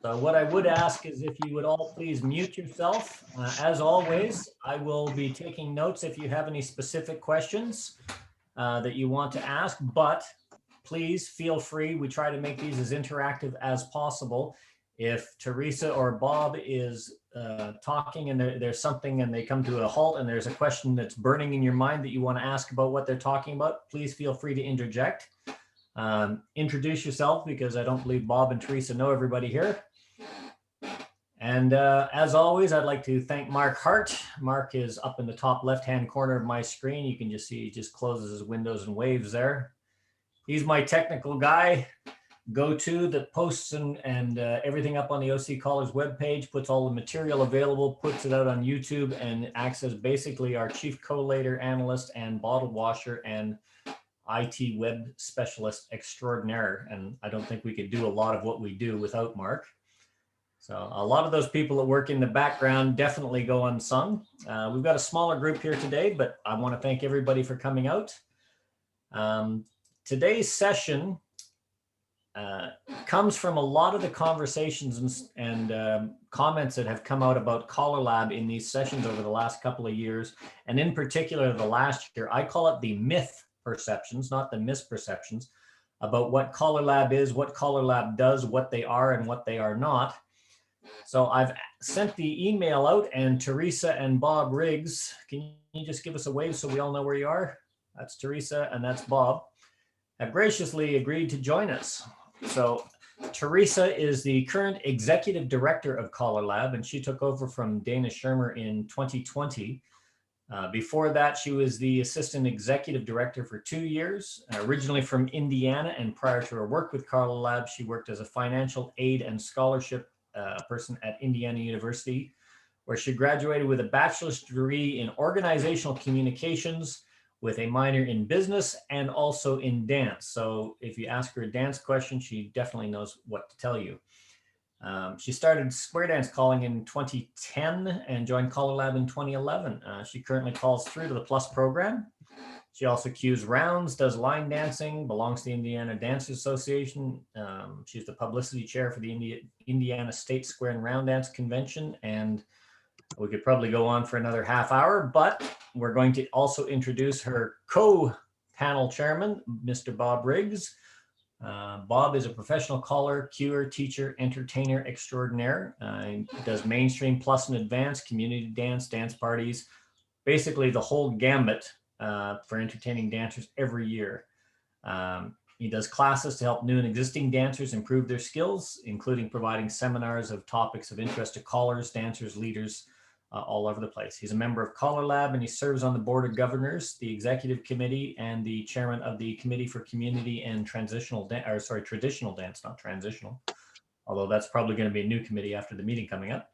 So what I would ask is if you would all please mute yourself. As always, I will be taking notes if you have any specific questions that you want to ask, but please feel free. We try to make these as interactive as possible. If Teresa or Bob is talking and there's something and they come to a halt and there's a question that's burning in your mind that you want to ask about what they're talking about, please feel free to interject. Introduce yourself, because I don't believe Bob and Teresa know everybody here. And as always, I'd like to thank Mark Hart. Mark is up in the top left-hand corner of my screen. You can just see he just closes his windows and waves there. He's my technical guy, go-to that posts and everything up on the OC Callers webpage, puts all the material available, puts it out on YouTube, and acts as basically our chief collator, analyst, and bottle washer, and IT web specialist extraordinaire. And I don't think we could do a lot of what we do without Mark. So a lot of those people that work in the background definitely go unsung. We've got a smaller group here today, but I want to thank everybody for coming out. Today's session comes from a lot of the conversations and comments that have come out about Callerlab in these sessions over the last couple of years. And in particular, the last year, I call it the myth perceptions, not the misperceptions, about what Callerlab is, what Callerlab does, what they are and what they are not. So I've sent the email out, and Teresa and Bob Riggs, can you just give us a wave so we all know where you are? That's Teresa and that's Bob, have graciously agreed to join us. So Teresa is the current executive director of Callerlab, and she took over from Dana Shermer in 2020. Before that, she was the assistant executive director for 2 years, originally from Indiana, and prior to her work with Callerlab, she worked as a financial aid and scholarship person at Indiana University, where she graduated with a bachelor's degree in organizational communications with a minor in business and also in dance. So if you ask her a dance question, she definitely knows what to tell you. She started square dance calling in 2010 and joined Callerlab in 2011. She currently calls through to the Plus program. She also cues rounds, does line dancing, belongs to the Indiana Dancers Association. She's the publicity chair for the Indiana State Square and Round Dance Convention. And we could probably go on for another half hour, but we're going to also introduce her co-panel chairman, Mr. Bob Riggs. Bob is a professional caller, cuer, teacher, entertainer extraordinaire. He does mainstream, plus, and advanced, community dance, dance parties, basically the whole gambit for entertaining dancers every year. He does classes to help new and existing dancers improve their skills, including providing seminars of topics of interest to callers, dancers, leaders, all over the place. He's a member of Callerlab, and he serves on the board of governors, the executive committee, and the chairman of the committee for community and traditional dance, not transitional, although that's probably going to be a new committee after the meeting coming up.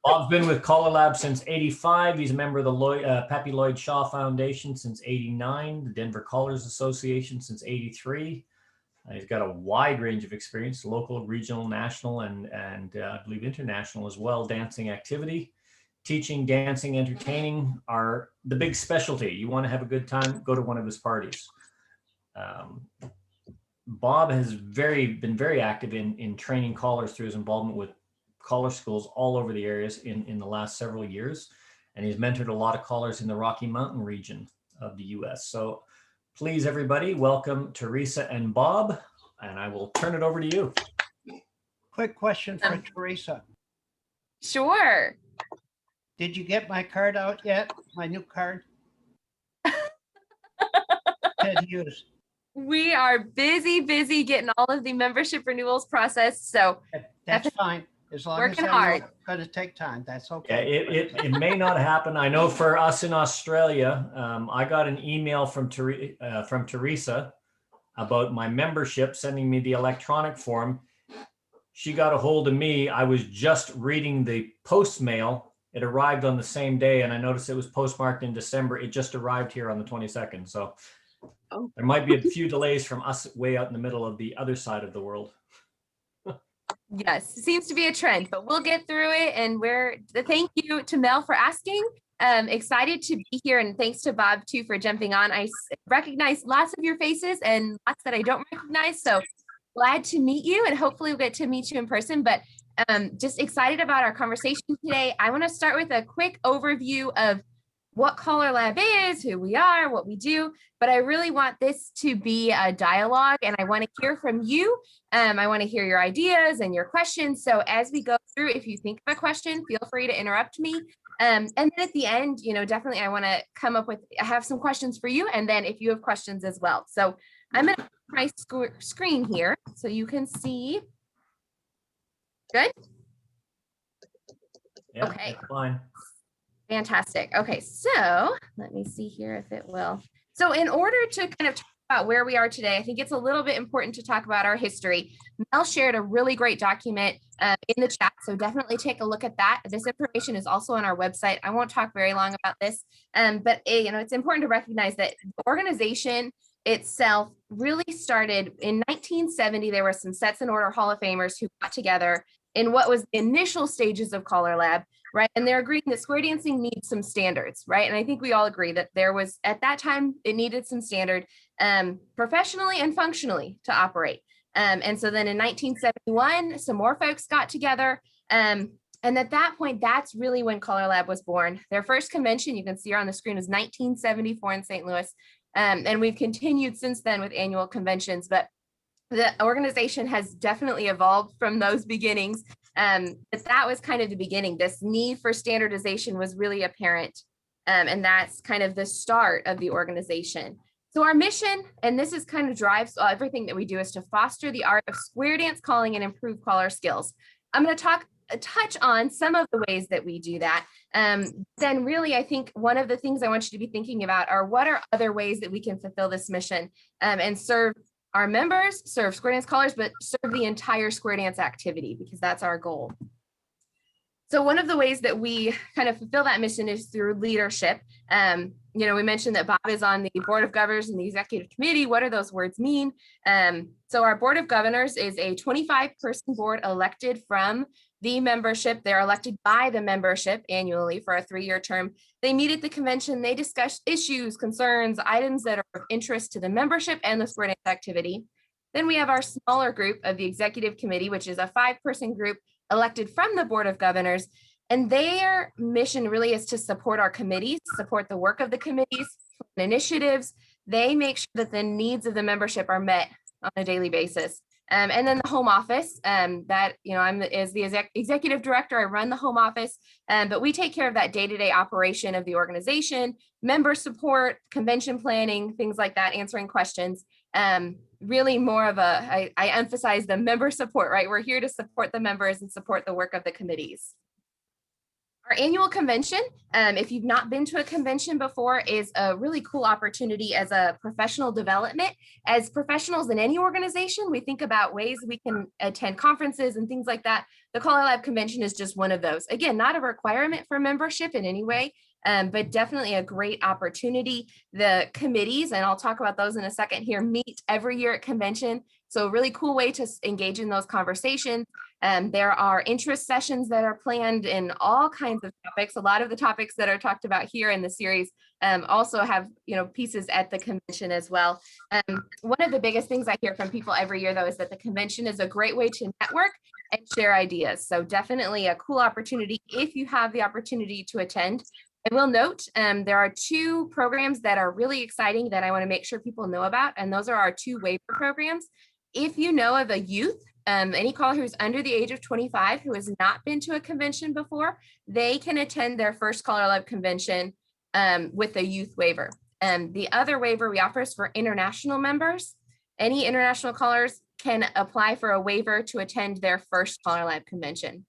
Bob's been with Callerlab since '85. He's a member of the Pappy Lloyd Shaw Foundation since '89, the Denver Callers Association since '83. He's got a wide range of experience, local, regional, national, and I believe international as well, dancing activity. Teaching, dancing, entertaining are the big specialty. You want to have a good time, go to one of his parties. Bob has been very active in training callers through his involvement with caller schools all over the areas in the last several years. And he's mentored a lot of callers in the Rocky Mountain region of the US. So please, everybody, welcome Teresa and Bob, and I will turn it over to you. Quick question for Teresa. Sure. Did you get my card out yet? My new card? To use. We are busy getting all of the membership renewals processed. So That's fine. As long as working I know hard. it's going to take time, that's Yeah, okay. it may not happen. I know for us in Australia, I got an email from Teresa about my membership, sending me the electronic form. She got a hold of me. I was just reading the post mail. It arrived on the same day, and I noticed it was postmarked in December. It just arrived here on the 22nd. So there might be a few delays from us way out in the middle of the other side of the world. Yes, seems to be a trend, but we'll get through it. And thank you to Mel for asking. Excited to be here, and thanks to Bob too for jumping on. I recognize lots of your faces and lots that I don't recognize. So glad to meet you, and hopefully we'll get to meet you in person, but just excited about our conversation today. I want to start with a quick overview of what Callerlab is, who we are, what we do, but I really want this to be a dialogue, and I want to hear from you. I want to hear your ideas and your questions. So as we go through, if you think of a question, feel free to interrupt me. And then at the end, definitely I want to I have some questions for you, and then if you have questions as well. So I'm going to put my screen here so you can see. Good? Yeah, Okay. that's fine. Fantastic. Okay, so let me see here if it will. So in order to kind of talk about where we are today, I think it's a little bit important to talk about our history. Mel shared a really great document in the chat, so definitely take a look at that. This information is also on our website. I won't talk very long about this, but it's important to recognize that the organization itself really started in 1970. There were some Sets and Order Hall of Famers who got together in what was the initial stages of Callerlab, right? And they're agreeing that square dancing needs some standards, right? And I think we all agree that there was, at that time, it needed some standard professionally and functionally to operate. And so then in 1971, some more folks got together. And at that point, that's really when Callerlab was born. Their first convention, you can see here on the screen, was 1974 in St. Louis. And we've continued since then with annual conventions, but the organization has definitely evolved from those beginnings. But that was kind of the beginning. This need for standardization was really apparent. And that's kind of the start of the organization. So our mission, and this is kind of drives everything that we do, is to foster the art of square dance calling and improve caller skills. I'm going to touch on some of the ways that we do that. Then really, I think one of the things I want you to be thinking about are what are other ways that we can fulfill this mission and serve our members, serve square dance callers, but serve the entire square dance activity, because that's our goal. So one of the ways that we kind of fulfill that mission is through leadership. We mentioned that Bob is on the Board of Governors and the Executive Committee. What do those words mean? So our Board of Governors is a 25-person board elected from the membership. They're elected by the membership annually for a 3-year term. They meet at the convention. They discuss issues, concerns, items that are of interest to the membership and the square dance activity. Then we have our smaller group of the Executive Committee, which is a 5-person group elected from the Board of Governors. And their mission really is to support our committees, support the work of the committees and initiatives. They make sure that the needs of the membership are met on a daily basis. And then the home office, I'm as the executive director, I run the home office, but we take care of that day-to-day operation of the organization, member support, convention planning, things like that, answering questions. Really more of I emphasize the member support, right? We're here to support the members and support the work of the committees. Our annual convention, if you've not been to a convention before, is a really cool opportunity as a professional development. As professionals in any organization, we think about ways we can attend conferences and things like that. The Callerlab convention is just one of those. Again, not a requirement for membership in any way, but definitely a great opportunity. The committees, and I'll talk about those in a second here, meet every year at convention. So a really cool way to engage in those conversations. There are interest sessions that are planned in all kinds of topics. A lot of the topics that are talked about here in the series also have pieces at the convention as well. One of the biggest things I hear from people every year, though, is that the convention is a great way to network and share ideas. So definitely a cool opportunity if you have the opportunity to attend. I will note there are 2 programs that are really exciting that I want to make sure people know about, and those are our 2 waiver programs. If you know of a youth, any caller who's under the age of 25 who has not been to a convention before, they can attend their first Callerlab convention with a youth waiver. The other waiver we offer is for international members. Any international callers can apply for a waiver to attend their first Callerlab convention.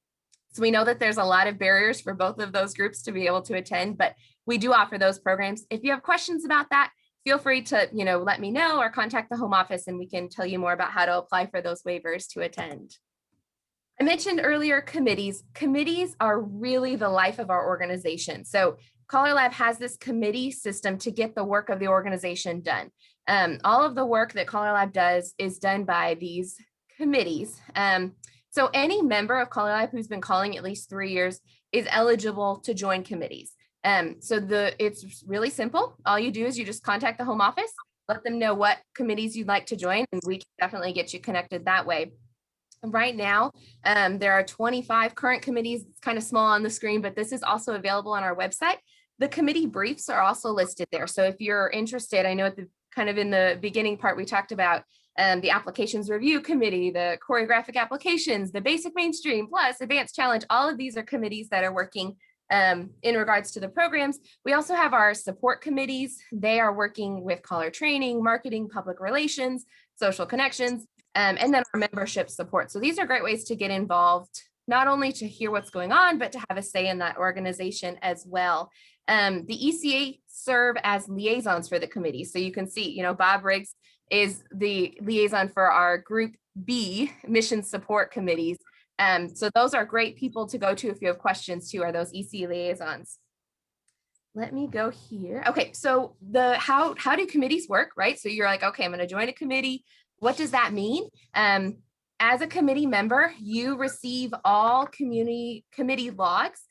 So we know that there's a lot of barriers for both of those groups to be able to attend, but we do offer those programs. If you have questions about that, feel free to, let me know or contact the home office and we can tell you more about how to apply for those waivers to attend. I mentioned earlier committees. Committees are really the life of our organization. So Callerlab has this committee system to get the work of the organization done. All of the work that Callerlab does is done by these committees. So any member of Callerlab who's been calling at least 3 years is eligible to join committees. So it's really simple. All you do is you just contact the home office, let them know what committees you'd like to join, and we can definitely get you connected that way. Right now, there are 25 current committees. It's kind of small on the screen, but this is also available on our website. The committee briefs are also listed there. So if you're interested, I know at the kind of in the beginning part, we talked about the applications review committee, the choreographic applications, the basic mainstream, plus advanced challenge. All of these are committees that are working in regards to the programs. We also have our support committees. They are working with caller training, marketing, public relations, social connections, and then our membership support. So these are great ways to get involved, not only to hear what's going on, but to have a say in that organization as well. The ECA serve as liaisons for the committee. So you can see, Bob Riggs is the liaison for our Group B mission support committees. So those are great people to go to if you have questions too, are those EC liaisons. Let me go here. Okay, so how do committees work, right? So you're like, okay, I'm going to join a committee. What does that mean? As a committee member, you receive all committee logs.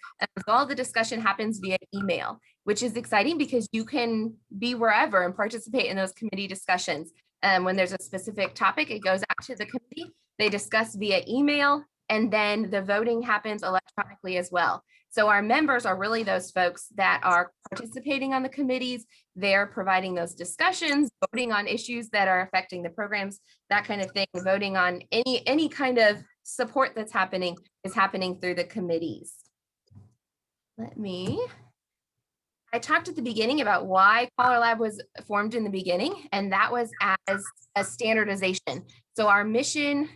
All the discussion happens via email, which is exciting because you can be wherever and participate in those committee discussions. When there's a specific topic, it goes out to the committee. They discuss via email, and then the voting happens electronically as well. So our members are really those folks that are participating on the committees. They're providing those discussions, voting on issues that are affecting the programs, that kind of thing, voting on any kind of support that's happening is happening through the committees. I talked at the beginning about why Callerlab was formed in the beginning, and that was as a standardization. So our mission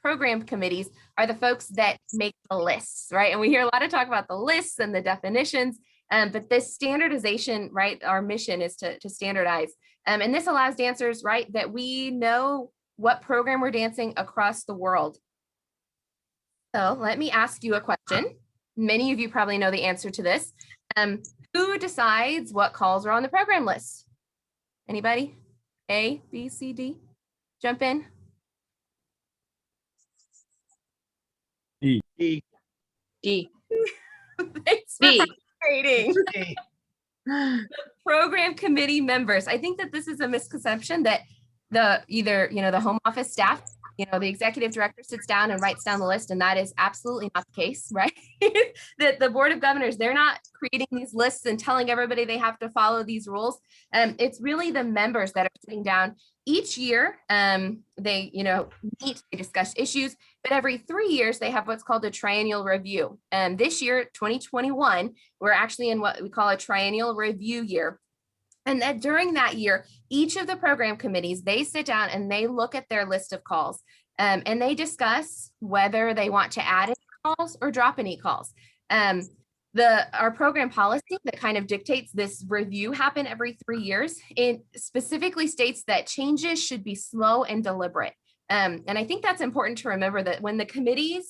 program committees are the folks that make the lists, right? And we hear a lot of talk about the lists and the definitions, but this standardization, right? Our mission is to standardize. And this allows dancers, right, that we know what program we're dancing across the world. So let me ask you a question. Many of you probably know the answer to this. Who decides what calls are on the program list? Anybody? A, B, C, D? Jump in. D. D. D. Thanks for B. participating. D. Program committee members. I think that this is a misconception that the home office staff, the executive director sits down and writes down the list, and that is absolutely not the case, right? That the board of governors, they're not creating these lists and telling everybody they have to follow these rules. It's really the members that are sitting down each year. They meet, they discuss issues, but every 3 years they have what's called a triennial review. And this year, 2021, we're actually in what we call a triennial review year. And that during that year, each of the program committees, they sit down and they look at their list of calls, and they discuss whether they want to add any calls or drop any calls. Our program policy that kind of dictates this review happen every 3 years. It specifically states that changes should be slow and deliberate. And I think that's important to remember, that when the committee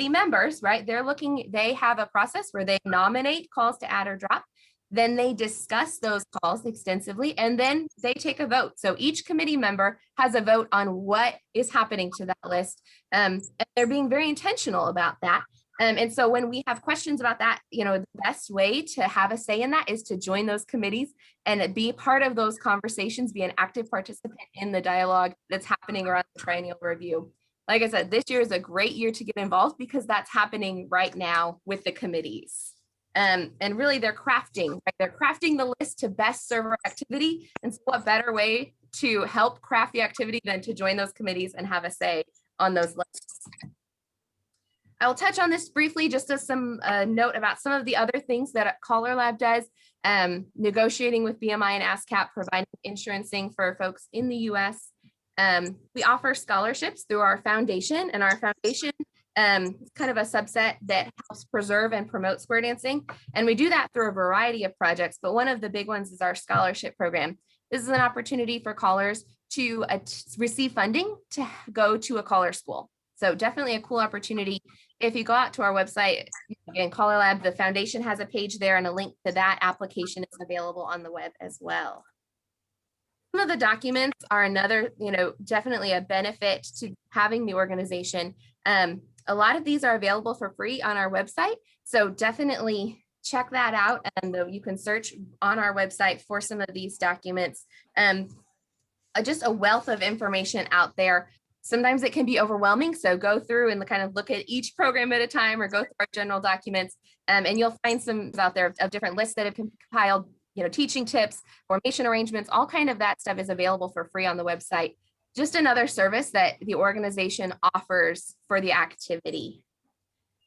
members, right, they have a process where they nominate calls to add or drop. Then they discuss those calls extensively, and then they take a vote. So each committee member has a vote on what is happening to that list. And they're being very intentional about that. And so when we have questions about that, the best way to have a say in that is to join those committees and be part of those conversations, be an active participant in the dialogue that's happening around the triennial review. Like I said, this year is a great year to get involved because that's happening right now with the committees. And really they're crafting, right? They're crafting the list to best serve our activity. And so what better way to help craft the activity than to join those committees and have a say on those lists. I will touch on this briefly, just as some note about some of the other things that Callerlab does. Negotiating with BMI and ASCAP, providing insurancing for folks in the US. We offer scholarships through our foundation, and our foundation is kind of a subset that helps preserve and promote square dancing. And we do that through a variety of projects, but one of the big ones is our scholarship program. This is an opportunity for callers to receive funding to go to a caller school. So definitely a cool opportunity. If you go out to our website, again, Callerlab, the foundation has a page there, and a link to that application is available on the web as well. Some of the documents are another, definitely a benefit to having the organization. A lot of these are available for free on our website. So definitely check that out, and you can search on our website for some of these documents. Just a wealth of information out there. Sometimes it can be overwhelming, so go through and kind of look at each program at a time, or go through our general documents, and you'll find some out there of different lists that have compiled, teaching tips, formation arrangements, all kind of that stuff is available for free on the website. Just another service that the organization offers for the activity.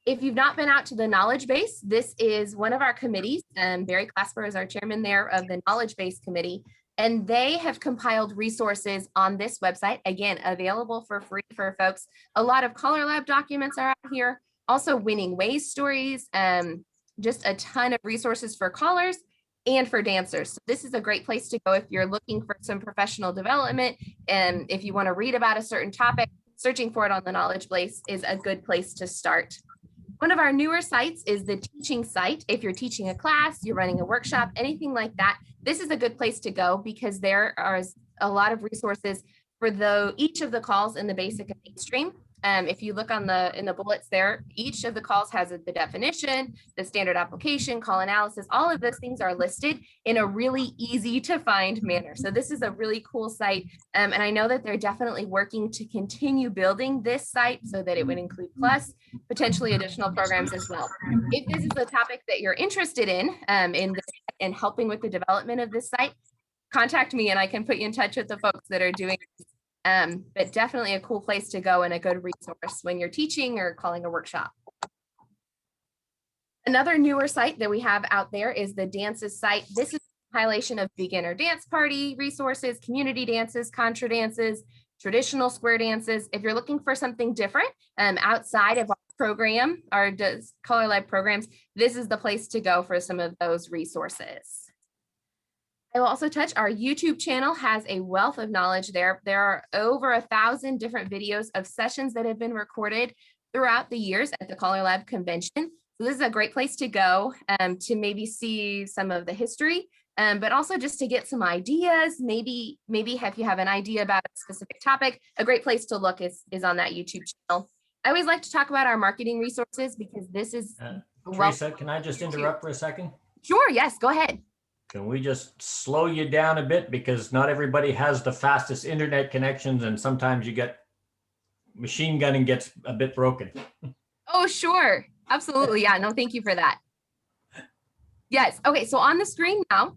If you've not been out to the knowledge base, this is one of our committees, and Barry Clasper is our chairman there of the knowledge base committee, and they have compiled resources on this website, again, available for free for folks. A lot of Callerlab documents are out here, also winning ways stories, just a ton of resources for callers and for dancers. So this is a great place to go if you're looking for some professional development, and if you want to read about a certain topic, searching for it on the knowledge base is a good place to start. One of our newer sites is the teaching site. If you're teaching a class, you're running a workshop, anything like that, this is a good place to go because there are a lot of resources for each of the calls in the basic and mainstream. If you look in the bullets there, each of the calls has the definition, the standard application, call analysis, all of those things are listed in a really easy to find manner. So this is a really cool site. And I know that they're definitely working to continue building this site so that it would include plus potentially additional programs as well. If this is a topic that you're interested in and helping with the development of this site, contact me and I can put you in touch with the folks that are doing this. But definitely a cool place to go and a good resource when you're teaching or calling a workshop. Another newer site that we have out there is the dances site. This is a compilation of beginner dance party resources, community dances, contra dances, traditional square dances. If you're looking for something different outside of our program, our Callerlab programs, this is the place to go for some of those resources. I will also touch our YouTube channel has a wealth of knowledge there. There are over 1,000 different videos of sessions that have been recorded throughout the years at the Callerlab convention. So this is a great place to go to maybe see some of the history, but also just to get some ideas. Maybe if you have an idea about a specific topic, a great place to look is on that YouTube channel. I always like to talk about our marketing resources because this is Teresa, can I just interrupt for a second? Sure, yes, go ahead. Can we just slow you down a bit, because not everybody has the fastest internet connections, and sometimes you get machine gunning gets a bit broken. Oh, sure. Absolutely. Yeah, no, thank you for that. Yes. Okay. So on the screen now,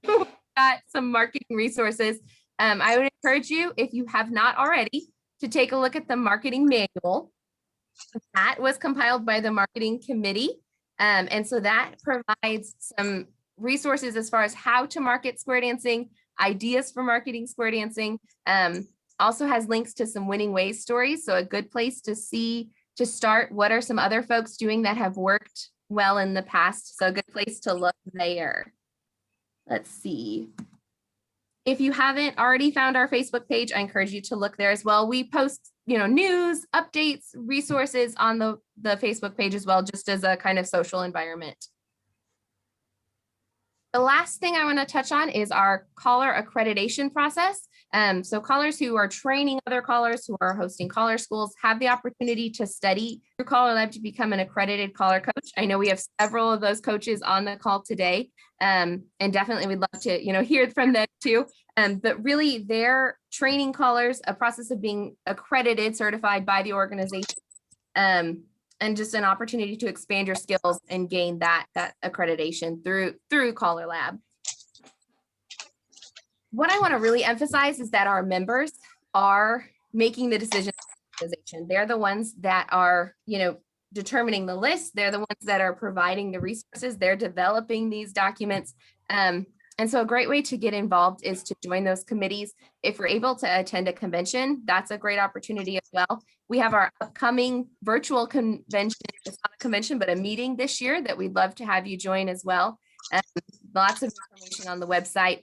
we've got some marketing resources. I would encourage you, if you have not already, to take a look at the marketing manual. That was compiled by the marketing committee. And so that provides some resources as far as how to market square dancing, ideas for marketing square dancing, also has links to some winning ways stories. So a good place to start. What are some other folks doing that have worked well in the past? So a good place to look there. Let's see. If you haven't already found our Facebook page, I encourage you to look there as well. We post, news, updates, resources on the Facebook page as well, just as a kind of social environment. The last thing I want to touch on is our caller accreditation process. So callers who are training other callers, who are hosting caller schools, have the opportunity to study through Callerlab to become an accredited caller coach. I know we have several of those coaches on the call today, and definitely we'd love to, hear from them too. But really, they're training callers, a process of being accredited, certified by the organization. And just an opportunity to expand your skills and gain that accreditation through Callerlab. What I want to really emphasize is that our members are making the decision. They're the ones that are, determining the list. They're the ones that are providing the resources. They're developing these documents. And so a great way to get involved is to join those committees. If we're able to attend a convention, that's a great opportunity as well. We have our upcoming virtual convention, it's not a convention, but a meeting this year that we'd love to have you join as well. Lots of information on the website.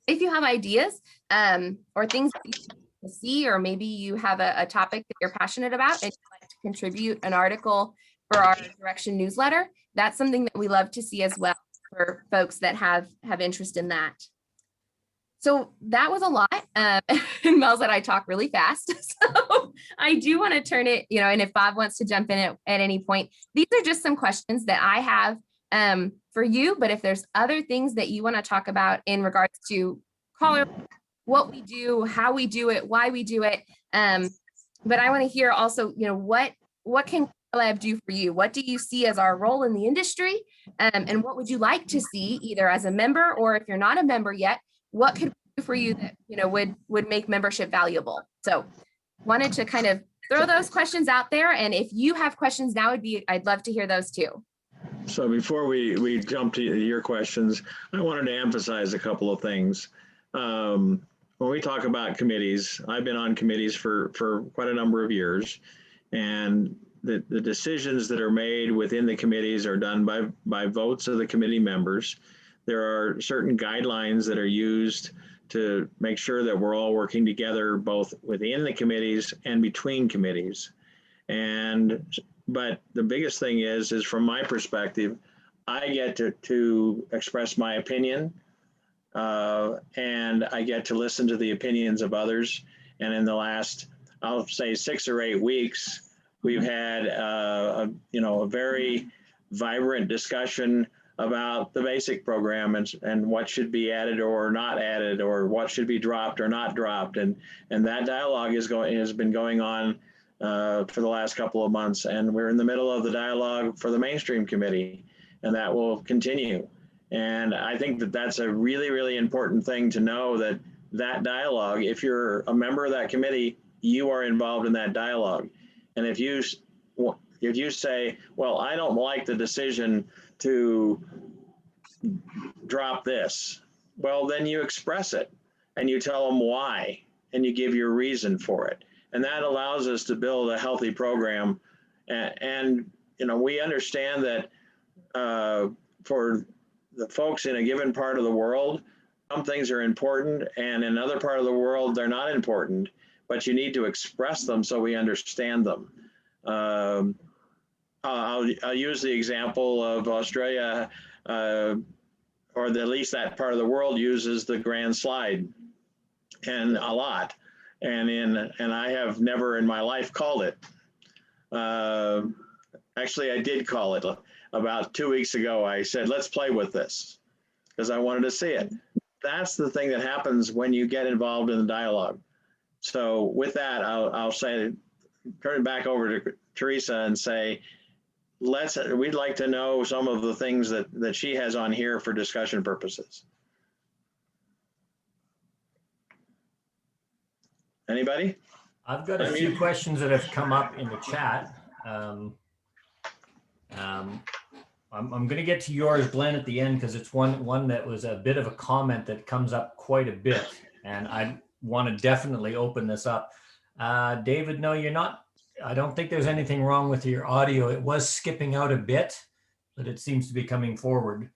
If you have ideas or things that you want to see, or maybe you have a topic that you're passionate about and you'd like to contribute an article for our Direction newsletter, that's something that we love to see as well for folks that have interest in that. So that was a lot. And Mel said I talk really fast. So I do want to turn it, and if Bob wants to jump in at any point, these are just some questions that I have for you, but if there's other things that you want to talk about in regards to Caller, what we do, how we do it, why we do it. But I want to hear also, what can Callerlab do for you? What do you see as our role in the industry? And what would you like to see either as a member, or if you're not a member yet, what could we do for you that, would make membership valuable? So wanted to kind of throw those questions out there. And if you have questions now, I'd love to hear those too. So before we jump to your questions, I wanted to emphasize a couple of things. When we talk about committees, I've been on committees for quite a number of years, and the decisions that are made within the committees are done by votes of the committee members. There are certain guidelines that are used to make sure that we're all working together, both within the committees and between committees. But the biggest thing is from my perspective, I get to express my opinion, and I get to listen to the opinions of others. And in the last, I'll say 6 or 8 weeks, we've had a very vibrant discussion about the basic program and what should be added or not added, or what should be dropped or not dropped. And that dialogue has been going on for the last couple of months, and we're in the middle of the dialogue for the mainstream committee, and that will continue. And I think that that's a really, really important thing to know, that dialogue, if you're a member of that committee, you are involved in that dialogue. And if you say, well, I don't like the decision to drop this, well, then you express it and you tell them why, and you give your reason for it. And that allows us to build a healthy program. And we understand that for the folks in a given part of the world, some things are important, and in another part of the world, they're not important, but you need to express them so we understand them. I'll use the example of Australia, or at least that part of the world uses the grand slide, and a lot. And I have never in my life called it. Actually, I did call it about 2 weeks ago. I said, let's play with this, because I wanted to see it. That's the thing that happens when you get involved in the dialogue. So with that, I'll say, turn it back over to Teresa and say, we'd like to know some of the things that she has on here for discussion purposes. Anybody? I've got a few questions that have come up in the chat. I'm going to get to yours, Glenn, at the end, because it's one that was a bit of a comment that comes up quite a bit, and I want to definitely open this up. David, no, you're not. I don't think there's anything wrong with your audio. It was skipping out a bit, but it seems to be coming forward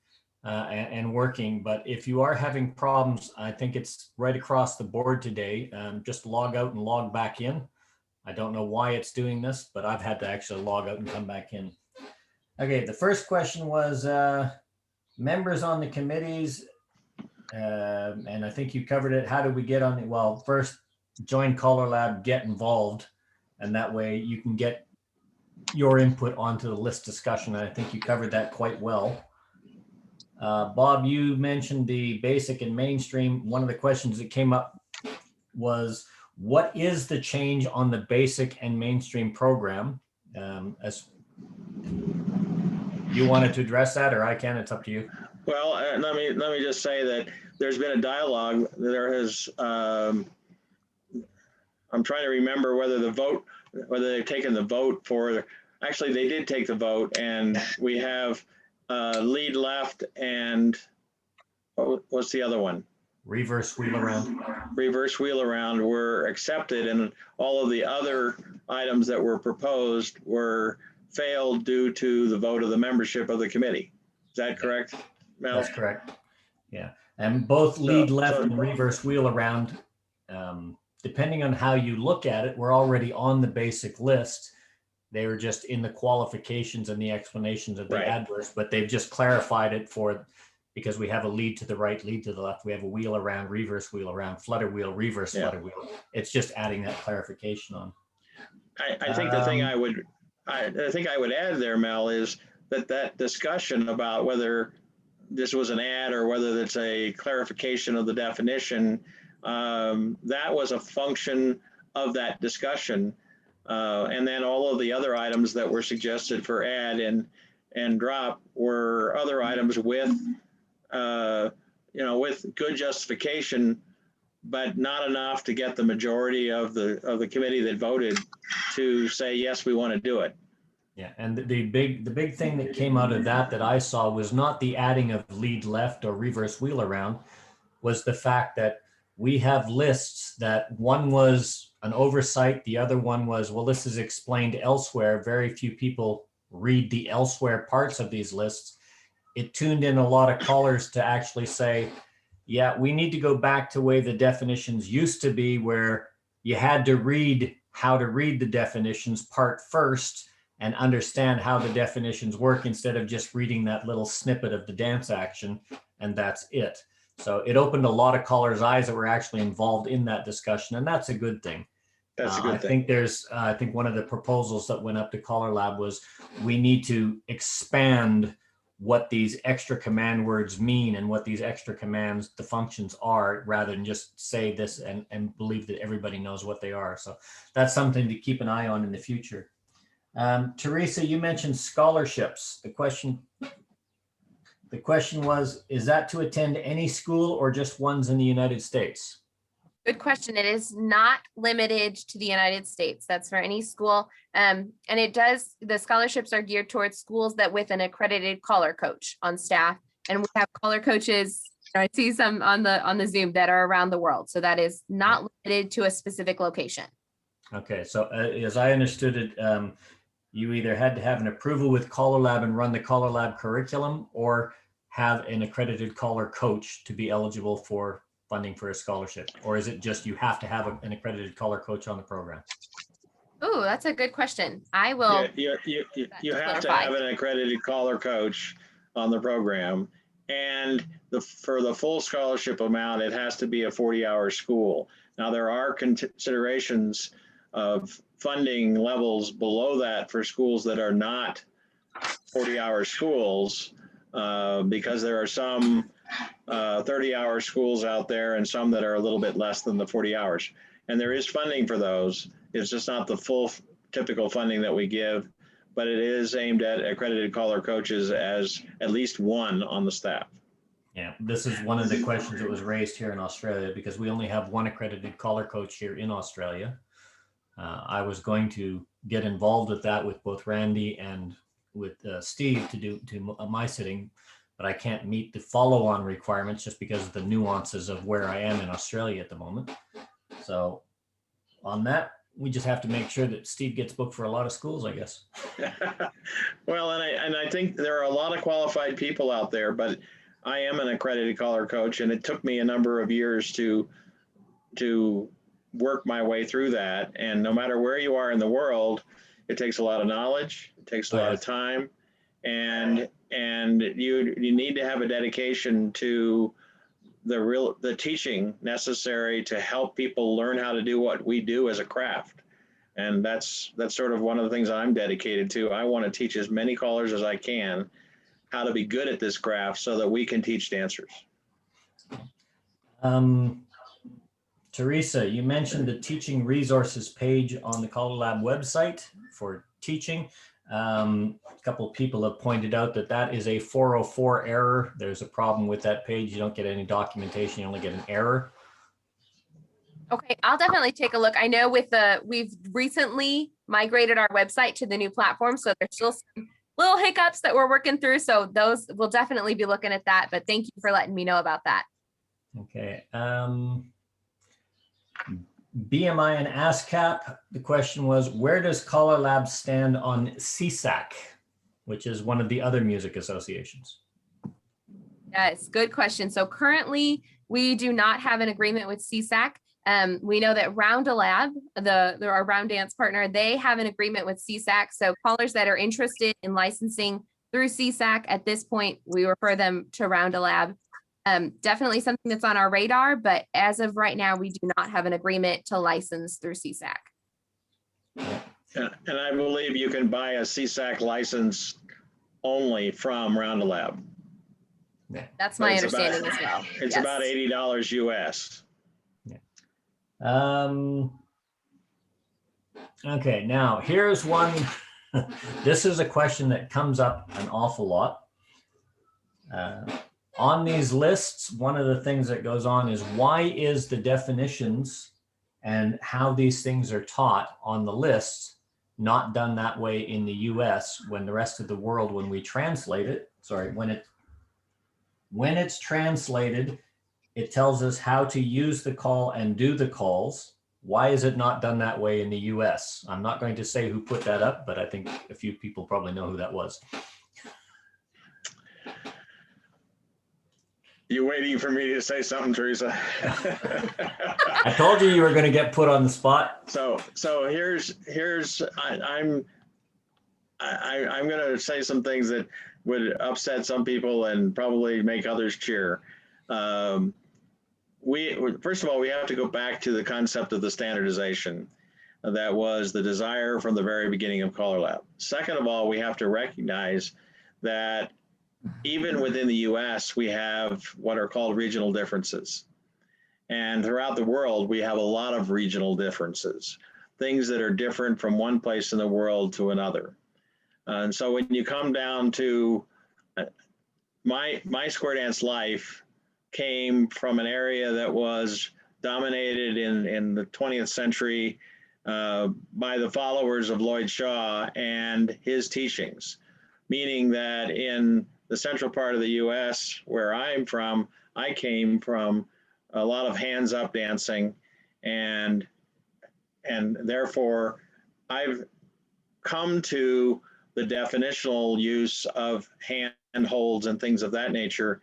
and working. But if you are having problems, I think it's right across the board today. Just log out and log back in. I don't know why it's doing this, but I've had to actually log out and come back in. Okay, the first question was members on the committees, and I think you covered it. How do we get on it? Well, first, join Callerlab, get involved, and that way you can get your input onto the list discussion. And I think you covered that quite well. Bob, you mentioned the basic and mainstream. One of the questions that came up was, what is the change on the basic and mainstream program? As you wanted to address that, or I can, it's up to you. Well, let me just say that there's been a dialogue. There has, I'm trying to remember whether they've taken the vote for, actually they did take the vote, and we have lead left and what's the other one? Reverse wheel around. Reverse wheel around were accepted, and all of the other items that were proposed were failed due to the vote of the membership of the committee. Is that correct, Mel? That's correct. Yeah, and both lead left and reverse wheel around, depending on how you look at it, we're already on the basic list. They were just in the qualifications and the explanations of the adverse, but they've just clarified it because we have a lead to the right, lead to the left. We have a wheel around, reverse wheel around, flutter wheel, reverse flutter wheel. It's just adding that clarification on. I think the thing I would add there, Mel, is that discussion about whether this was an ad or whether it's a clarification of the definition, that was a function of that discussion. And then all of the other items that were suggested for add and drop were other items with, with good justification, but not enough to get the majority of the committee that voted to say, yes, we want to do it. Yeah, and the big thing that came out of that I saw was not the adding of lead left or reverse wheel around, was the fact that we have lists that one was an oversight, the other one was, well, this is explained elsewhere. Very few people read the elsewhere parts of these lists. It tuned in a lot of callers to actually say, yeah, we need to go back to the way the definitions used to be, where you had to read how to read the definitions part first and understand how the definitions work instead of just reading that little snippet of the dance action, and that's it. So it opened a lot of callers' eyes that were actually involved in that discussion, and that's a good thing. That's a good thing. thing. I think one of the proposals that went up to Callerlab was we need to expand what these extra command words mean and what these extra commands, the functions are, rather than just say this and believe that everybody knows what they are. So that's something to keep an eye on in the future. Teresa, you mentioned scholarships. The question was, is that to attend any school or just ones in the United States? Good question. It is not limited to the United States. That's for any school. And the scholarships are geared towards schools that with an accredited caller coach on staff. And we have caller coaches, I see some on the Zoom, that are around the world. So that is not limited to a specific location. Okay, so as I understood it, you either had to have an approval with Callerlab and run the Callerlab curriculum, or have an accredited caller coach to be eligible for funding for a scholarship? Or is it just you have to have an accredited caller coach on the program? Oh, that's a good question. I will. Yeah, you have to have an accredited caller coach on the program, and for the full scholarship amount, it has to be a 40-hour school. Now, there are considerations of funding levels below that for schools that are not 40-hour schools, because there are some 30-hour schools out there and some that are a little bit less than the 40 hours. And there is funding for those. It's just not the full typical funding that we give, but it is aimed at accredited caller coaches as at least one on the staff. Yeah, this is one of the questions that was raised here in Australia, because we only have one accredited caller coach here in Australia. I was going to get involved with that with both Randy and with Steve to do my sitting, but I can't meet the follow-on requirements just because of the nuances of where I am in Australia at the moment. So on that, we just have to make sure that Steve gets booked for a lot of schools, I guess. Well, and I think there are a lot of qualified people out there, but I am an accredited caller coach, and it took me a number of years to work my way through that. And no matter where you are in the world, it takes a lot of knowledge, it takes a lot of time, and you need to have a dedication to the teaching necessary to help people learn how to do what we do as a craft. And that's sort of one of the things I'm dedicated to. I want to teach as many callers as I can how to be good at this craft so that we can teach dancers. Teresa, you mentioned the teaching resources page on the Callerlab website for teaching. A couple of people have pointed out that is a 404 error. There's a problem with that page. You don't get any documentation, you only get an error. Okay, I'll definitely take a look. I know we've recently migrated our website to the new platform, so there's still some little hiccups that we're working through. So those, we'll definitely be looking at that, but thank you for letting me know about that. Okay. BMI and ASCAP, the question was, where does Callerlab stand on CSAC, which is one of the other music associations? Yes, good question. So currently we do not have an agreement with CSAC. We know that Roundalab, our Round Dance partner, they have an agreement with CSAC. So callers that are interested in licensing through CSAC at this point, we refer them to Roundalab. Definitely something that's on our radar, but as of right now, we do not have an agreement to license through CSAC. And I believe you can buy a CSAC license only from Roundalab. That's my It's about- understanding as well. It's Yes. about $80 US. Okay, now here's one. This is a question that comes up an awful lot. On these lists, one of the things that goes on is why is the definitions and how these things are taught on the lists not done that way in the US when the rest of the world, when we translate it, when it's translated, it tells us how to use the call and do the calls. Why is it not done that way in the US? I'm not going to say who put that up, but I think a few people probably know who that was. You waiting for me to say something, Teresa? I told you were going to get put on the spot. So I'm going to say some things that would upset some people and probably make others cheer. First of all, we have to go back to the concept of the standardization. That was the desire from the very beginning of Callerlab. Second of all, we have to recognize that even within the US, we have what are called regional differences. And throughout the world, we have a lot of regional differences, things that are different from one place in the world to another. And so when you come down to my square dance life came from an area that was dominated in the 20th century by the followers of Lloyd Shaw and his teachings, meaning that in the central part of the US where I'm from, I came from a lot of hands up dancing, and therefore I've come to the definitional use of handholds and things of that nature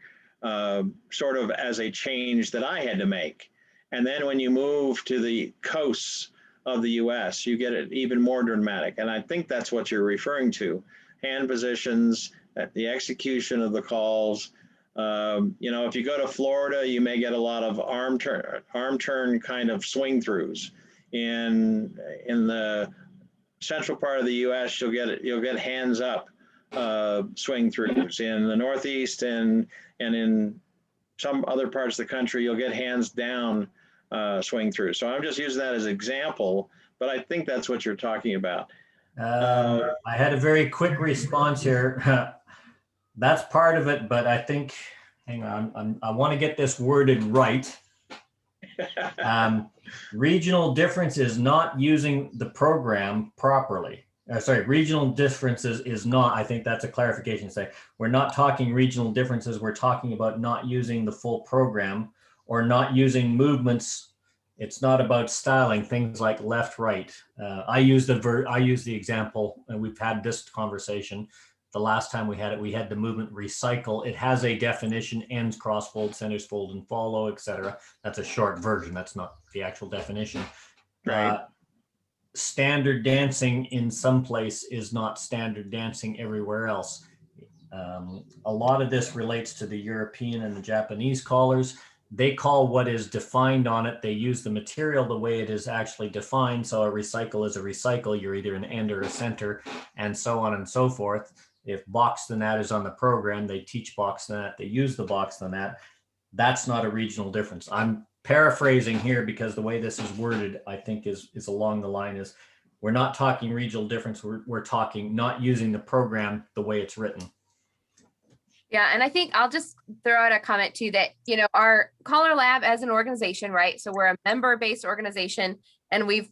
sort of as a change that I had to make. And then when you move to the coasts of the US, you get it even more dramatic. And I think that's what you're referring to. Hand positions, the execution of the calls. If you go to Florida, you may get a lot of arm turn kind of swing throughs. In the central part of the US, you'll get hands up swing throughs. In the Northeast and in some other parts of the country, you'll get hands down swing through. So I'm just using that as an example, but I think that's what you're talking about. I had a very quick response here. That's part of it, but I think, hang on, I want to get this worded right. Regional difference is not using the program properly. Regional differences is not, I think that's a clarification to say, we're not talking regional differences, we're talking about not using the full program or not using movements. It's not about styling, things like left, right. I use the example, and we've had this conversation. The last time we had the movement recycle. It has a definition: ends, cross fold, centers fold and follow, etc. That's a short version. That's not the actual definition. Right. Standard dancing in some place is not standard dancing everywhere else. A lot of this relates to the European and the Japanese callers. They call what is defined on it. They use the material the way it is actually defined. So a recycle is a recycle. You're either an end or a center, and so on and so forth. If box the nat is on the program, they teach box the nat. They use the box the nat. That's not a regional difference. I'm paraphrasing here because the way this is worded, I think is along the line is we're not talking regional difference. We're talking not using the program the way it's written. Yeah, and I think I'll just throw out a comment too that, our Callerlab as an organization, right? So we're a member-based organization, and we've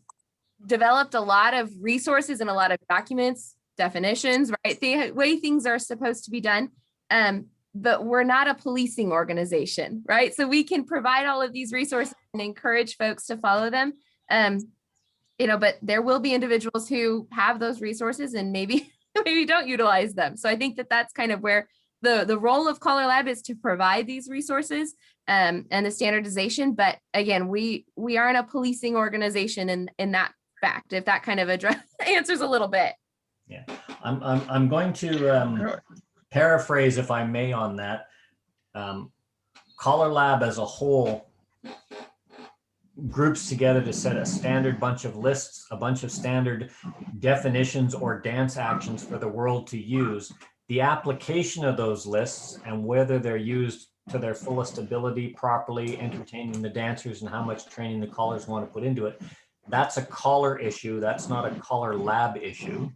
developed a lot of resources and a lot of documents, definitions, right? The way things are supposed to be done. But we're not a policing organization, right? So we can provide all of these resources and encourage folks to follow them. But there will be individuals who have those resources and maybe don't utilize them. So I think that that's kind of where the role of Callerlab is to provide these resources and the standardization. But again, we aren't a policing organization in that fact, if that kind of answers a little bit. Yeah, I'm going to paraphrase, if I may, on that. Callerlab as a whole groups together to set a standard bunch of lists, a bunch of standard definitions or dance actions for the world to use. The application of those lists and whether they're used to their fullest ability, properly entertaining the dancers, and how much training the callers want to put into it, that's a caller issue. That's not a Callerlab issue.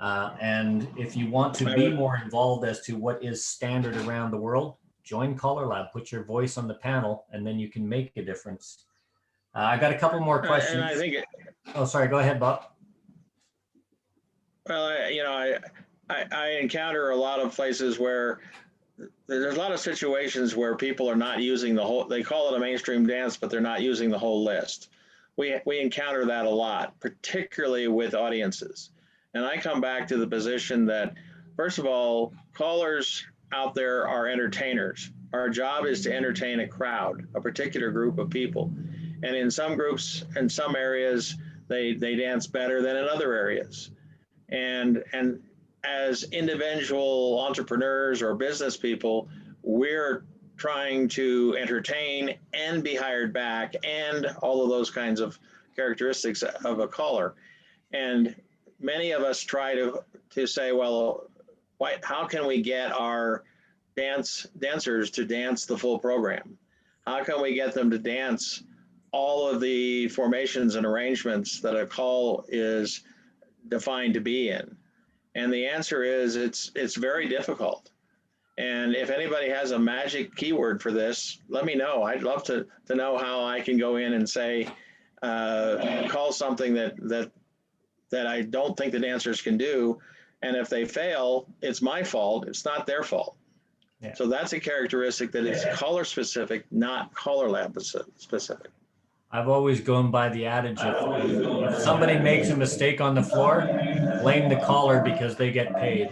And if you want to be more involved as to what is standard around the world, join Callerlab, put your voice on the panel, and then you can make a difference. I got a couple more questions. And I think, Oh, sorry, go ahead, Bob. well, I encounter a lot of places where there's a lot of situations where people are not using the whole, they call it a mainstream dance, but they're not using the whole list. We encounter that a lot, particularly with audiences. And I come back to the position that, first of all, callers out there are entertainers. Our job is to entertain a crowd, a particular group of people. And in some groups, in some areas, they dance better than in other areas. And as individual entrepreneurs or business people, we're trying to entertain and be hired back and all of those kinds of characteristics of a caller. And many of us try to say, well, how can we get our dancers to dance the full program? How can we get them to dance all of the formations and arrangements that a call is defined to be in? And the answer is it's very difficult. And if anybody has a magic keyword for this, let me know. I'd love to know how I can go in and say, call something that I don't think the dancers can do. And if they fail, it's my fault. It's not their fault. Yeah. So that's a characteristic that is caller specific, not Callerlab specific. I've always gone by the adage of if somebody makes a mistake on the floor, blame the caller because they get paid.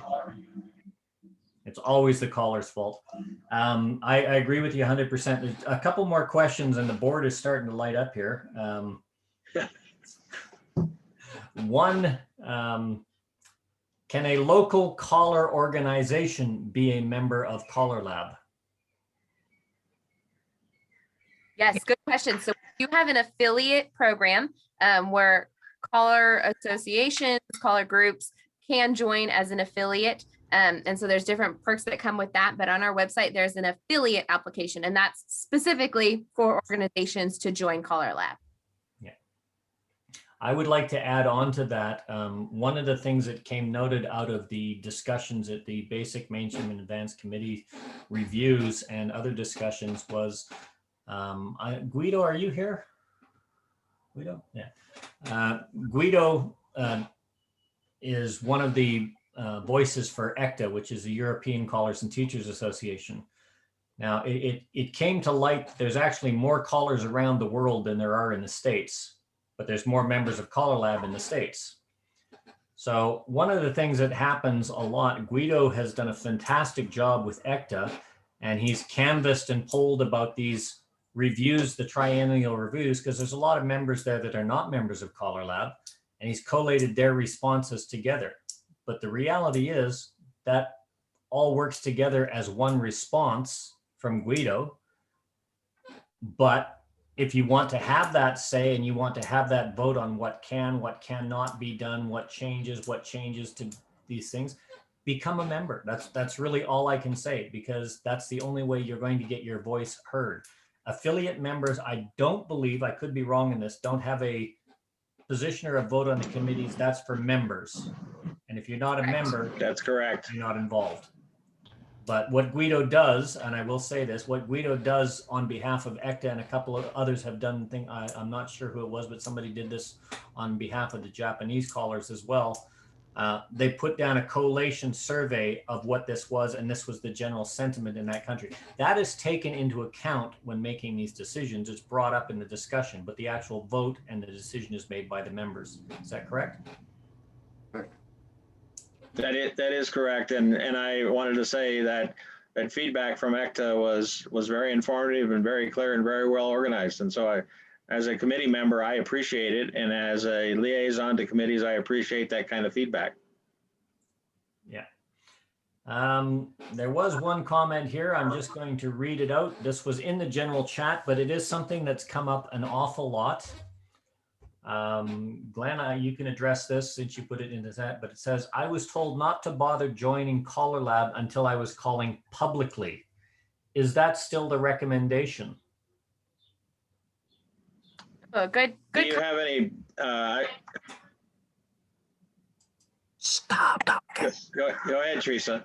It's always the caller's fault. I agree with you 100%. There's a couple more questions and the board is starting to light up here. One, can a local caller organization be a member of Callerlab? Yes, good question. So you have an affiliate program where caller associations, caller groups can join as an affiliate. And so there's different perks that come with that. But on our website, there's an affiliate application, and that's specifically for organizations to join Callerlab. Yeah. I would like to add on to that. One of the things that came noted out of the discussions at the Basic, Mainstream, and Advanced Committee reviews and other discussions was, Guido, are you here? Guido? Yeah. Guido is one of the voices for ECTA, which is the European Callers and Teachers Association. Now, it came to light, there's actually more callers around the world than there are in the States, but there's more members of Callerlab in the States. So one of the things that happens a lot, Guido has done a fantastic job with ECTA, and he's canvassed and polled about these reviews, the triennial reviews, because there's a lot of members there that are not members of Callerlab, and he's collated their responses together. But the reality is that all works together as one response from Guido. But if you want to have that say and you want to have that vote on what can, what cannot be done, what changes to these things, become a member. That's really all I can say, because that's the only way you're going to get your voice heard. Affiliate members, I don't believe, I could be wrong in this, don't have a position or a vote on the committees. That's for members. And if you're not a member, that's correct, you're not involved. But what Guido does, and I will say this, what Guido does on behalf of ECTA, and a couple of others have done things, I'm not sure who it was, but somebody did this on behalf of the Japanese callers as well. They put down a collation survey of what this was, and this was the general sentiment in that country. That is taken into account when making these decisions. It's brought up in the discussion, but the actual vote and the decision is made by the members. Is that correct? That is correct, and I wanted to say that feedback from ECTA was very informative and very clear and very well organized. And so as a committee member, I appreciate it, and as a liaison to committees, I appreciate that kind of feedback. Yeah. There was one comment here. I'm just going to read it out. This was in the general chat, but it is something that's come up an awful lot. Glenn, you can address this since you put it into that, but it says, I was told not to bother joining Callerlab until I was calling publicly. Is that still the recommendation? Oh, good. Do Good. you have any, Stop talking. go ahead, Teresa.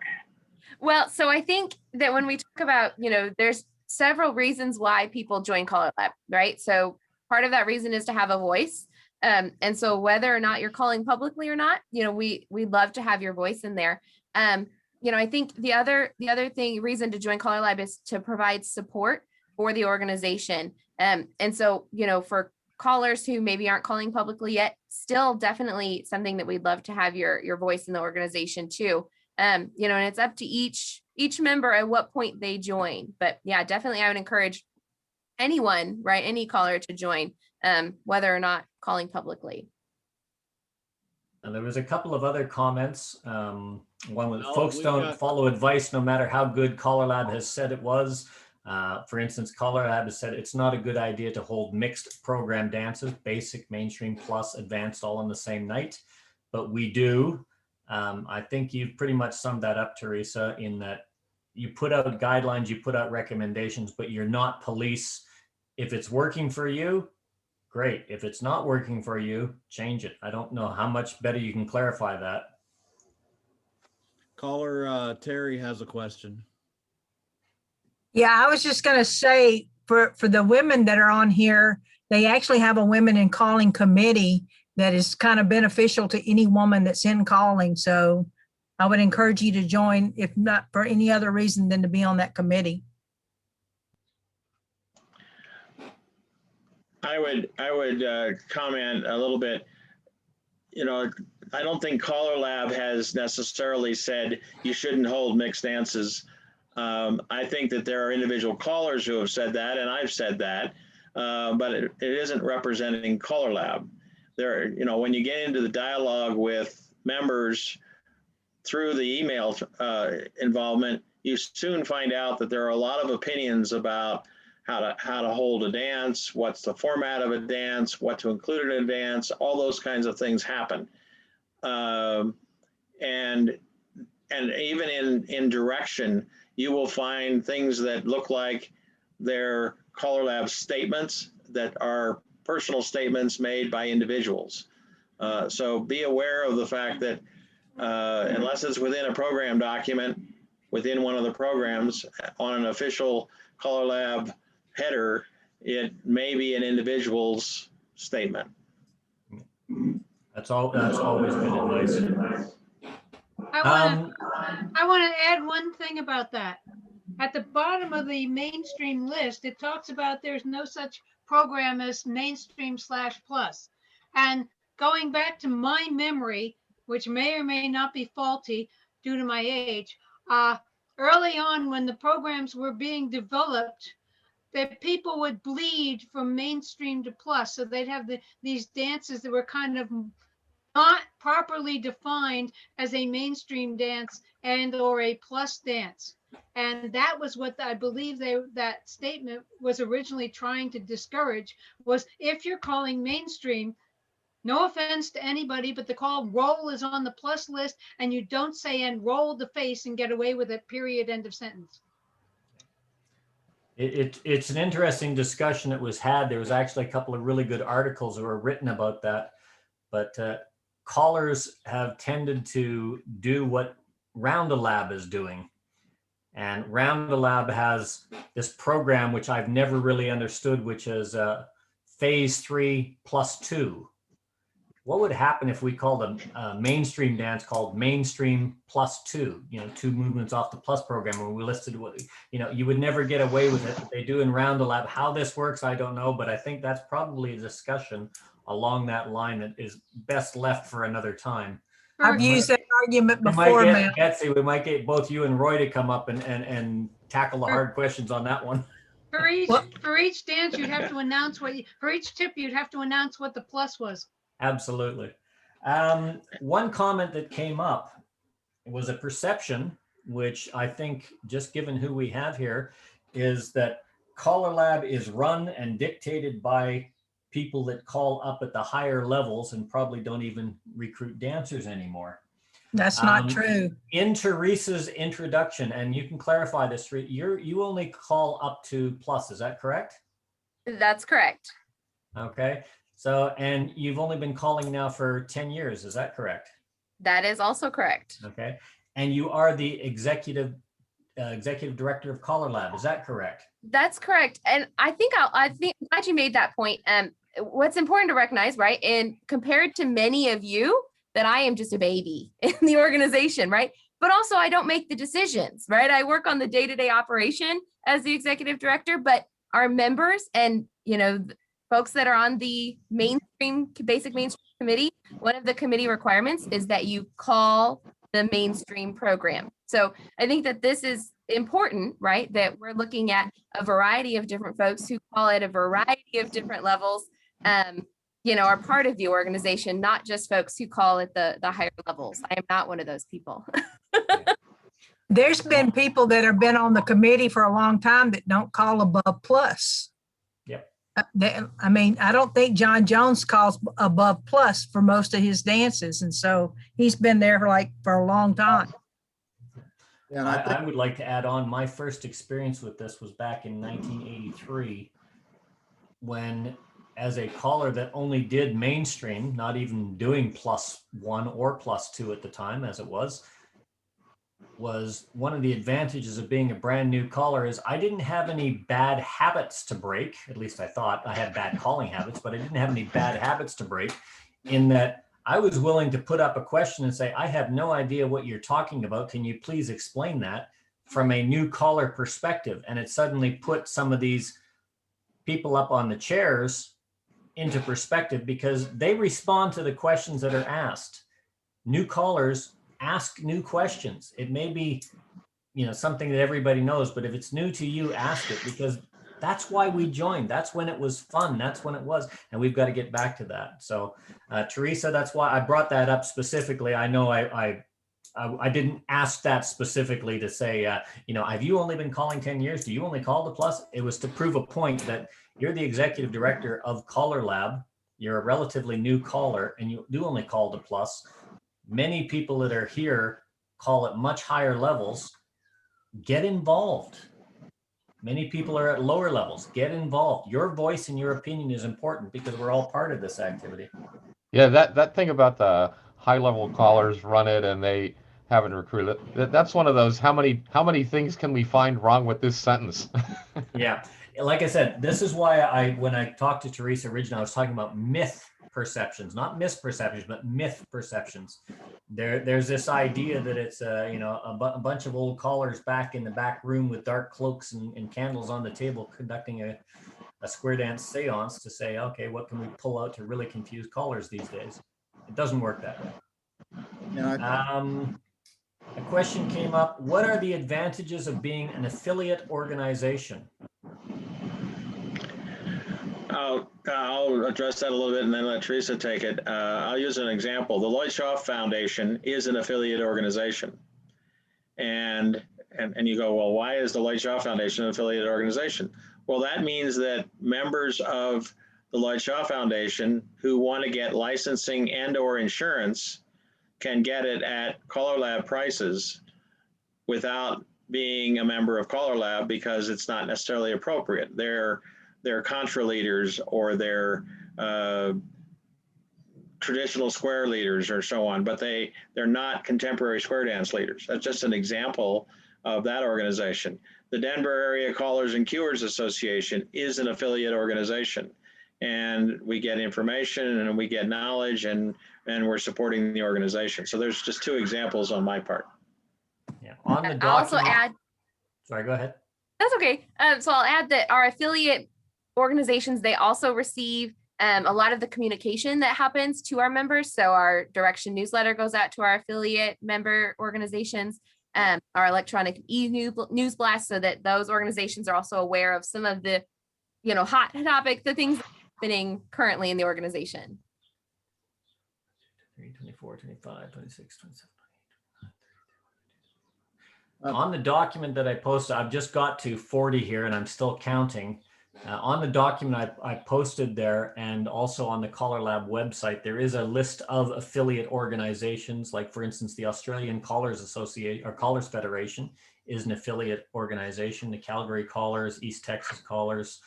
Well, so I think that when we talk about, there's several reasons why people join Callerlab, right? So part of that reason is to have a voice. And so whether or not you're calling publicly or not, we'd love to have your voice in there. I think the other reason to join Callerlab is to provide support for the organization. And so, for callers who maybe aren't calling publicly yet, still definitely something that we'd love to have your voice in the organization too. And it's up to each member at what point they join. But yeah, definitely I would encourage anyone, right, any caller to join, whether or not calling publicly. And there was a couple of other comments. One with No, folks we've don't got- follow advice no matter how good Callerlab has said it was. For instance, Callerlab has said it's not a good idea to hold mixed program dances, basic, mainstream, plus advanced all on the same night, but we do. I think you've pretty much summed that up, Teresa, in that you put out guidelines, you put out recommendations, but you're not police. If it's working for you, great. If it's not working for you, change it. I don't know how much better you can clarify that. Caller Terry has a question. Yeah, I was just going to say for the women that are on here, they actually have a women in calling committee that is kind of beneficial to any woman that's in calling. So I would encourage you to join, if not for any other reason than to be on that committee. I would comment a little bit. I don't think Callerlab has necessarily said you shouldn't hold mixed dances. I think that there are individual callers who have said that, and I've said that, but it isn't representing Callerlab. When you get into the dialogue with members through the email involvement, you soon find out that there are a lot of opinions about how to hold a dance, what's the format of a dance, what to include in a dance, all those kinds of things happen. And even in direction, you will find things that look like they're Callerlab statements that are personal statements made by individuals. So be aware of the fact that unless it's within a program document, within one of the programs on an official Callerlab header, it may be an individual's statement. That's always good advice. I want to add one thing about that. At the bottom of the mainstream list, it talks about there's no such program as mainstream/plus. And going back to my memory, which may or may not be faulty due to my age, early on when the programs were being developed, that people would bleed from mainstream to plus. So they'd have these dances that were kind of not properly defined as a mainstream dance and or a plus dance. And that was what I believe that statement was originally trying to discourage, was if you're calling mainstream, no offense to anybody, but the call roll is on the plus list and you don't say and roll the face and get away with it, period, end of sentence. It's an interesting discussion that was had. There was actually a couple of really good articles that were written about that, but callers have tended to do what Roundalab is doing. And Roundalab has this program, which I've never really understood, which is phase 3+2. What would happen if we called a mainstream dance called mainstream +2, 2 movements off the plus program, where we listed what, you would never get away with it. They do in Roundalab. How this works, I don't know, but I think that's probably a discussion along that line that is best left for another time. I've used that argument We before, might man. get, Betsy, we might get both you and Roy to come up and tackle the hard questions on that one. For each dance, you'd have to announce for each tip, you'd have to announce what the plus was. Absolutely. One comment that came up was a perception, which I think, just given who we have here, is that Callerlab is run and dictated by people that call up at the higher levels and probably don't even recruit dancers anymore. That's not true. In Teresa's introduction, and you can clarify this, you only call up to plus, is that correct? That's correct. Okay, so, and you've only been calling now for 10 years, is that correct? That is also correct. Okay, and you are the executive director of Callerlab, is that correct? That's correct. And I think I'm glad you made that point. What's important to recognize, right? And compared to many of you, that I am just a baby in the organization, right? But also I don't make the decisions, right? I work on the day-to-day operation as the executive director, but our members and, folks that are on the basic mainstream committee, one of the committee requirements is that you call the mainstream program. So I think that this is important, right? That we're looking at a variety of different folks who call it a variety of different levels, are part of the organization, not just folks who call it the higher levels. I am not one of those people. There's been people that have been on the committee for a long time that don't call above plus. Yep. I don't think John Jones calls above plus for most of his dances. And so he's been there for a long time. And I would like to add on, my first experience with this was back in 1983 when, as a caller that only did mainstream, not even doing +1 or +2 at the time as it was one of the advantages of being a brand new caller is I didn't have any bad habits to break. At least I thought I had bad calling habits, but I didn't have any bad habits to break, in that I was willing to put up a question and say, I have no idea what you're talking about. Can you please explain that from a new caller perspective? And it suddenly put some of these people up on the chairs into perspective because they respond to the questions that are asked. New callers ask new questions. It may be, something that everybody knows, but if it's new to you, ask it, because that's why we joined. That's when it was fun. That's when it was. And we've got to get back to that. So Teresa, that's why I brought that up specifically. I know I didn't ask that specifically to say, have you only been calling 10 years? Do you only call the plus? It was to prove a point that you're the executive director of Callerlab. You're a relatively new caller and you do only call the plus. Many people that are here call at much higher levels. Get involved. Many people are at lower levels. Get involved. Your voice and your opinion is important because we're all part of this activity. Yeah, that thing about the high level callers run it and they haven't recruited. That's one of those. How many things can we find wrong with this sentence? Yeah, like I said, this is why when I talked to Teresa originally, I was talking about myth perceptions, not misperceptions, but myth perceptions. There's this idea that it's a bunch of old callers back in the back room with dark cloaks and candles on the table conducting a square dance seance to say, okay, what can we pull out to really confuse callers these days? It doesn't work that way. A question came up. What are the advantages of being an affiliate organization? I'll address that a little bit and then let Teresa take it. I'll use an example. The Lloyd Shaw Foundation is an affiliate organization. And you go, well, why is the Lloyd Shaw Foundation an affiliate organization? Well, that means that members of the Lloyd Shaw Foundation who want to get licensing and or insurance can get it at Callerlab prices without being a member of Callerlab because it's not necessarily appropriate. They're contra leaders or they're traditional square leaders or so on, but they're not contemporary square dance leaders. That's just an example of that organization. The Denver Area Callers and Cuers Association is an affiliate organization, and we get information and we get knowledge and we're supporting the organization. So there's just two examples on my part. Yeah. On the document. I'll also add. Sorry, go ahead. That's okay. So I'll add that our affiliate organizations, they also receive a lot of the communication that happens to our members. So our direction newsletter goes out to our affiliate member organizations, our electronic news blast, so that those organizations are also aware of some of the, hot topics, the things happening currently in the organization. 24, 25, 26, 27. On the document that I posted, I've just got to 40 here and I'm still counting. On the document I posted there, and also on the Callerlab website, there is a list of affiliate organizations. Like, for instance, the Australian Callers Association or Callers Federation is an affiliate organization. The Calgary Callers, East Texas Callers,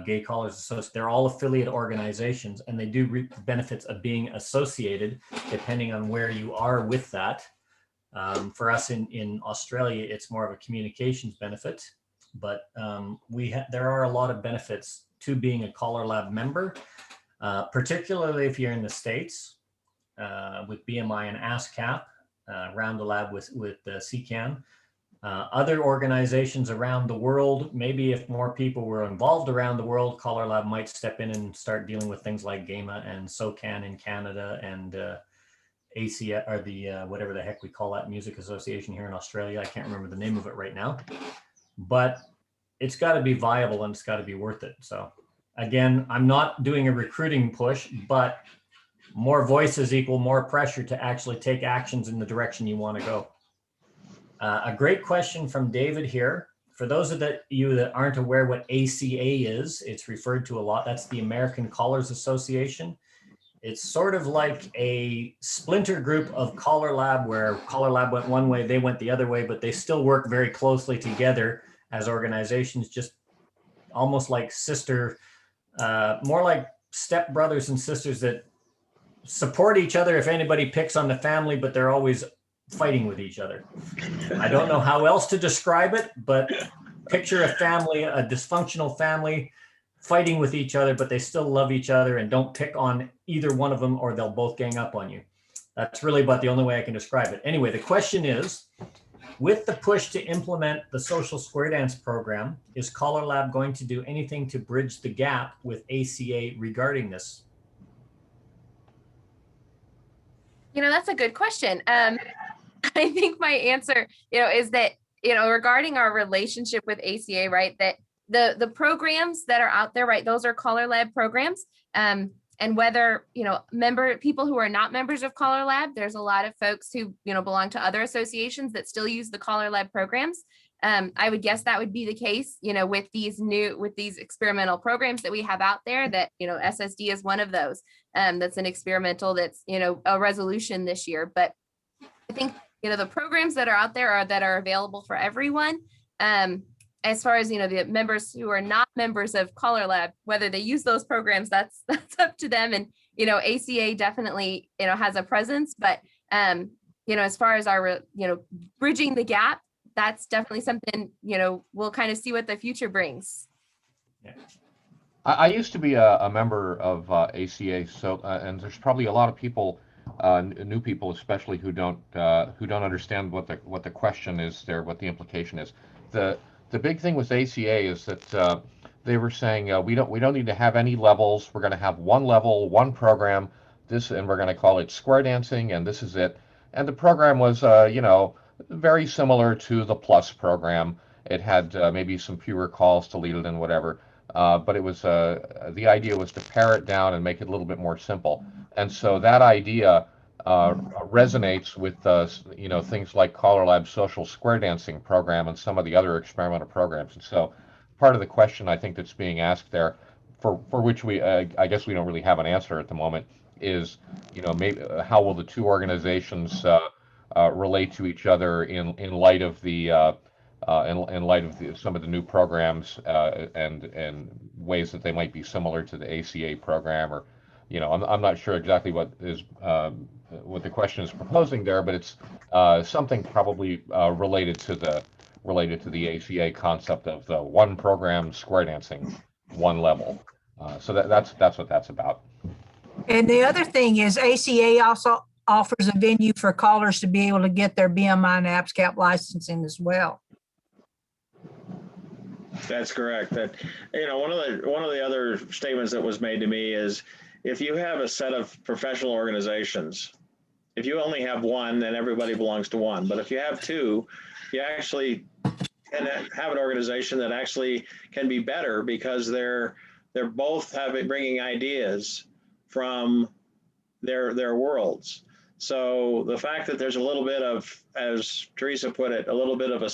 Gay Callers Association, they're all affiliate organizations, and they do reap the benefits of being associated depending on where you are with that. For us in Australia, it's more of a communications benefit. But there are a lot of benefits to being a Callerlab member, particularly if you're in the States with BMI and ASCAP, Round the Lab with CCAN. Other organizations around the world, maybe if more people were involved around the world, Callerlab might step in and start dealing with things like GAMA and SOCAN in Canada, and ACA, or the whatever the heck we call that music association here in Australia. I can't remember the name of it right now. But it's got to be viable and it's got to be worth it. So again, I'm not doing a recruiting push, but more voices equal more pressure to actually take actions in the direction you want to go. A great question from David here. For those of you that aren't aware what ACA is, it's referred to a lot. That's the American Callers Association. It's sort of like a splinter group of Callerlab, where Callerlab went one way, they went the other way, but they still work very closely together as organizations, just almost like sister, more like step brothers and sisters that support each other if anybody picks on the family, but they're always fighting with each other. I don't know how else to describe it, but picture a family, a dysfunctional family, fighting with each other, but they still love each other and don't pick on either one of them, or they'll both gang up on you. That's really about the only way I can describe it. Anyway, the question is, with the push to implement the social square dance program, is Callerlab going to do anything to bridge the gap with ACA regarding this? That's a good question. I think my answer, is that, regarding our relationship with ACA, right, that the programs that are out there, right, those are Callerlab programs. And whether, people who are not members of Callerlab, there's a lot of folks who, belong to other associations that still use the Callerlab programs. I would guess that would be the case, with these experimental programs that we have out there, that, SSD is one of those. That's an experimental, that's, a resolution this year. But I think, the programs that are out there that are available for everyone. As far as, the members who are not members of Callerlab, whether they use those programs, that's up to them. And, ACA definitely, has a presence, but, as far as our, bridging the gap, that's definitely something, we'll kind of see what the future brings. Yeah. I used to be a member of ACA, so and there's probably a lot of people, new people especially, who don't understand what the question is there, what the implication is. The big thing with ACA is that they were saying we don't need to have any levels. We're going to have one level, one program. And we're going to call it square dancing, and this is it. And the program was very similar to the Plus program. It had maybe some fewer calls to lead it and whatever. But it was the idea was to pare it down and make it a little bit more simple. And so that idea resonates with things like Callerlab's social square dancing program and some of the other experimental programs. And so part of the question I think that's being asked there, for which I guess we don't really have an answer at the moment, is maybe how will the two organizations relate to each other in light of the some of the new programs and ways that they might be similar to the ACA program, or I'm not sure exactly what the question is proposing there, but it's something probably related to the ACA concept of the one program, square dancing, one level. So that's what that's about. And the other thing is ACA also offers a venue for callers to be able to get their BMI and ASCAP licensing as well. That's correct. That one of the other statements that was made to me is, if you have a set of professional organizations, if you only have one, then everybody belongs to one. But if you have two, you actually can have an organization that actually can be better, because they're both bringing ideas from their worlds. So the fact that there's a little bit of, as Teresa put it, a little bit of a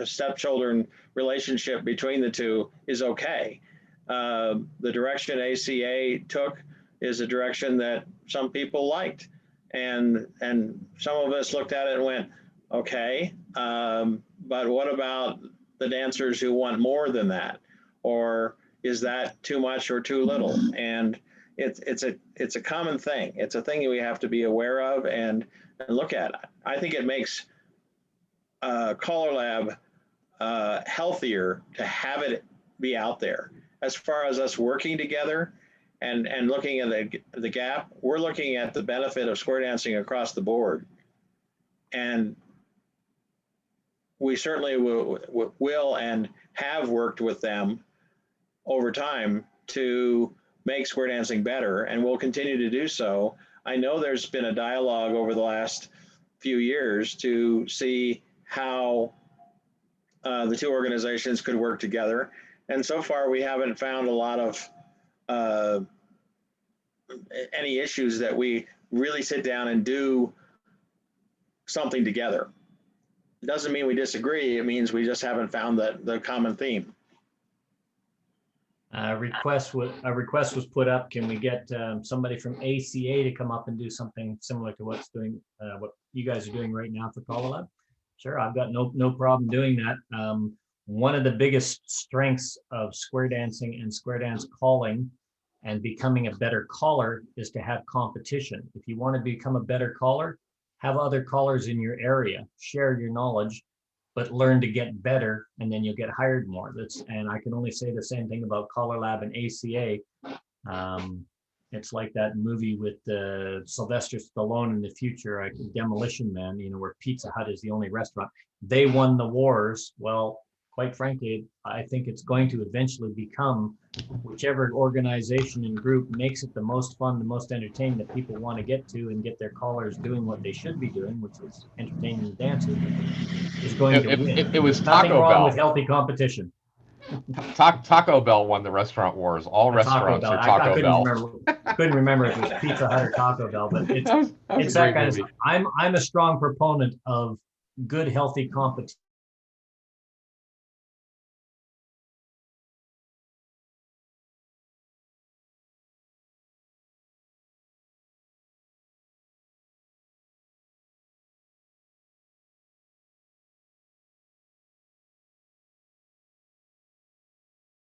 stepchildren relationship between the two is okay. The direction ACA took is a direction that some people liked. And some of us looked at it and went, okay, but what about the dancers who want more than that? Or is that too much or too little? And it's a common thing. It's a thing that we have to be aware of and look at. I think it makes Callerlab healthier to have it be out there. As far as us working together and looking at the gap, we're looking at the benefit of square dancing across the board. And we certainly will and have worked with them over time to make square dancing better, and we'll continue to do so. I know there's been a dialogue over the last few years to see how the two organizations could work together. And so far, we haven't found a lot of any issues that we really sit down and do something together. It doesn't mean we disagree. It means we just haven't found the common theme. A request was put up. Can we get somebody from ACA to come up and do something similar to what you guys are doing right now for Callerlab? Sure, I've got no problem doing that. One of the biggest strengths of square dancing and square dance calling and becoming a better caller is to have competition. If you want to become a better caller, have other callers in your area, share your knowledge, but learn to get better, and then you'll get hired more. And I can only say the same thing about Callerlab and ACA. It's like that movie with Sylvester Stallone in the future, Demolition Man, where Pizza Hut is the only restaurant. They won the wars. Well, quite frankly, I think it's going to eventually become whichever organization and group makes it the most fun, the most entertaining that people want to get to and get their callers doing what they should be doing, which is entertaining and dancing, is going to win. It was Nothing Taco wrong Bell. with healthy competition. Taco Bell won the restaurant wars. All restaurants are Taco Bell. Couldn't remember if it was Pizza Hut or Taco Bell, but it's That was it's a that great kind of movie. stuff. I'm a strong proponent of good, healthy competition